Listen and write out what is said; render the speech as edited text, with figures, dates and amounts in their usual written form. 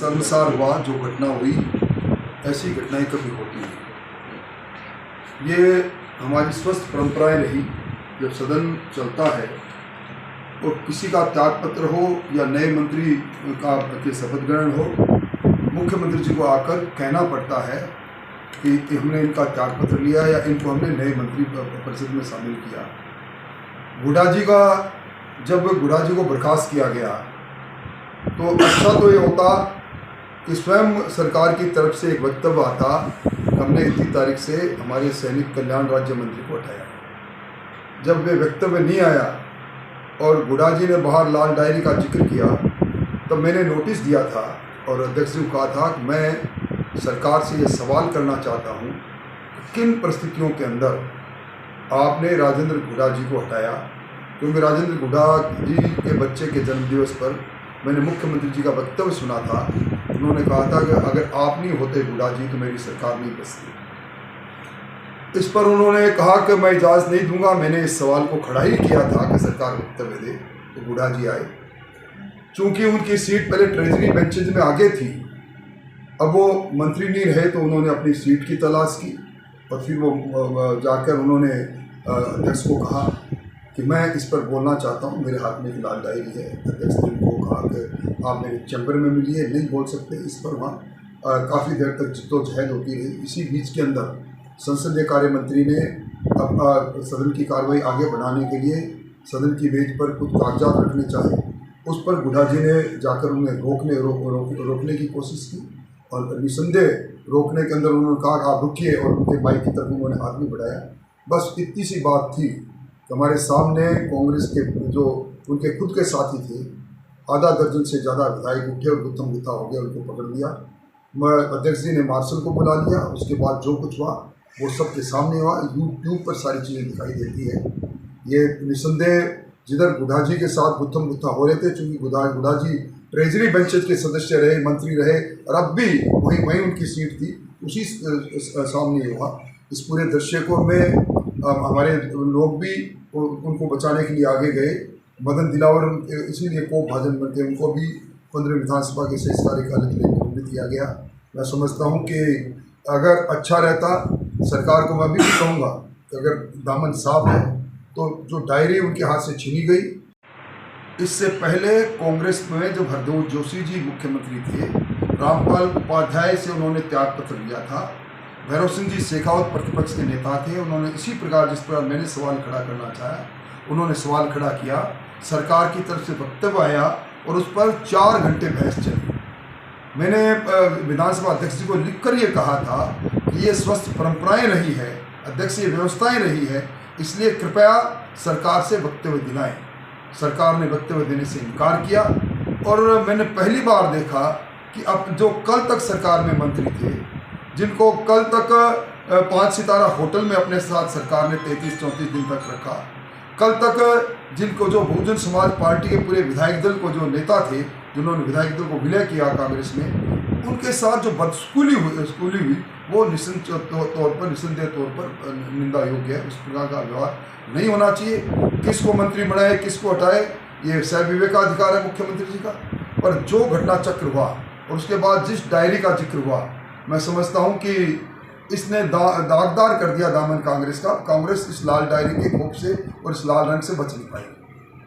शर्मसार हुआ जो घटना हुई। ऐसी घटनाएं कभी होती हैं। ये हमारी स्वस्थ परंपराएं रही। जब सदन चलता है और किसी का त्यागपत्र हो या नए मंत्री का के शपथ ग्रहण हो, मुख्यमंत्री जी को आकर कहना पड़ता है कि हमने इनका त्यागपत्र लिया या इनको हमने नए मंत्री परिषद में शामिल किया। जब गुडा जी को बर्खास्त किया गया तो अच्छा तो ये होता कि स्वयं सरकार की तरफ से एक वक्तव्य आता कि हमने इतनी तारीख से हमारे सैनिक कल्याण राज्य मंत्री को हटाया। जब वे वक्तव्य नहीं आया और गुडा जी ने बाहर लाल डायरी का जिक्र किया तब मैंने नोटिस दिया था और अध्यक्ष जी को कहा था कि मैं सरकार से ये सवाल करना चाहता हूँ कि किन परिस्थितियों के अंदर आपने राजेंद्र गुडा जी को हटाया। क्योंकि राजेंद्र गुडा जी के बच्चे के जन्मदिवस पर मैंने मुख्यमंत्री जी का वक्तव्य सुना था। उन्होंने कहा था कि अगर आप नहीं होते गुडा जी तो मेरी सरकार नहीं बचती। इस पर उन्होंने कहा कि मैं इजाज़त नहीं दूंगा। मैंने इस सवाल को खड़ा ही किया था कि सरकार वक्तव्य दे तो गुडा जी आए। चूँकि उनकी सीट पहले ट्रेजरी बेंचेज में आगे थी, अब वो मंत्री नहीं रहे तो उन्होंने अपनी सीट की तलाश की और फिर वो जाकर उन्होंने अध्यक्ष को कहा कि मैं इस पर बोलना चाहता हूँ, मेरे हाथ में एक लाल डायरी है। अध्यक्ष ने उनको कहा कि आप मेरे चैम्बर में मिलिए, नहीं बोल सकते। इस पर वहाँ काफ़ी देर तक जिद्दोजहद होती रही। इसी बीच के अंदर संसदीय कार्य मंत्री ने सदन की कार्रवाई आगे बढ़ाने के लिए सदन की मेज पर कुछ कागजात रखने चाहे। उस पर गुडा जी ने जाकर उन्हें रोकने की कोशिश की और निसंदेह रोकने के अंदर उन्होंने कहा आप रुकिए और उनके बाइक की तरफ उन्होंने हाथ भी बढ़ाया। बस इतनी सी बात थी कि हमारे सामने कांग्रेस के जो उनके खुद के साथी थे, आधा दर्जन से ज़्यादा विधायक उठे और गुत्थम गुत्था हो गया, उनको पकड़ लिया। अध्यक्ष जी ने मार्शल को बुला लिया। उसके बाद जो कुछ हुआ वो सबके सामने हुआ। यूट्यूब पर सारी चीज़ें दिखाई देती है। ये निसंदेह जिधर गुडा जी के साथ गुत्थम गुत्था हो रहे थे, चूँकि गुडा जी ट्रेजरी बेंचेज के सदस्य रहे, मंत्री रहे और अब भी वहीं उनकी सीट थी, उसी सामने हुआ। इस पूरे दृश्य को हमारे लोग भी उनको बचाने के लिए आगे गए। मदन दिलावर इसीलिए कोप भाजन बनते, उनको भी 15 विधानसभा के शेष कार्यकाल के लिए निलंबित किया गया। मैं समझता हूँ कि अगर अच्छा रहता, सरकार को मैं भी कहूँगा कि अगर दामन साफ है तो जो डायरी उनके हाथ से छीनी गई। इससे पहले कांग्रेस में जब हरदोल जोशी जी मुख्यमंत्री थे, रामपाल उपाध्याय से उन्होंने त्यागपत्र लिया था। भैरव सिंह जी शेखावत प्रतिपक्ष के नेता थे। उन्होंने इसी प्रकार जिस प्रकार मैंने सवाल खड़ा करना चाहा, उन्होंने सवाल खड़ा किया। सरकार की तरफ से वक्तव्य आया और उस पर 4 घंटे बहस चली। मैंने विधानसभा अध्यक्ष जी को लिखकर ये कहा था कि ये स्वस्थ परंपराएं रही है, अध्यक्ष ये व्यवस्थाएं रही है, इसलिए कृपया सरकार से वक्तव्य दिलाएं। सरकार ने वक्तव्य देने से इनकार किया और मैंने पहली बार देखा कि अब जो कल तक सरकार में मंत्री थे, जिनको कल तक 5 सितारा होटल में अपने साथ सरकार ने 33-34 दिन तक रखा, कल तक जिनको जो बहुजन समाज पार्टी के पूरे विधायक दल को जो नेता थे, जिन्होंने विधायक दल को विलय किया कांग्रेस में, उनके साथ जो बदस्कूली हुई वो निसंदेह तौर पर निंदा योग्य है। उस प्रकार का व्यवहार नहीं होना चाहिए। किसको मंत्री बनाए, किसको हटाए, ये सर्वविवेकाधिकार है मुख्यमंत्री जी का। पर जो घटना चक्र हुआ और उसके बाद जिस डायरी का जिक्र हुआ, मैं समझता हूं कि इसने दागदार कर दिया दामन कांग्रेस का। कांग्रेस इस लाल डायरी के खौफ से और इस लाल रंग से बच नहीं पाई।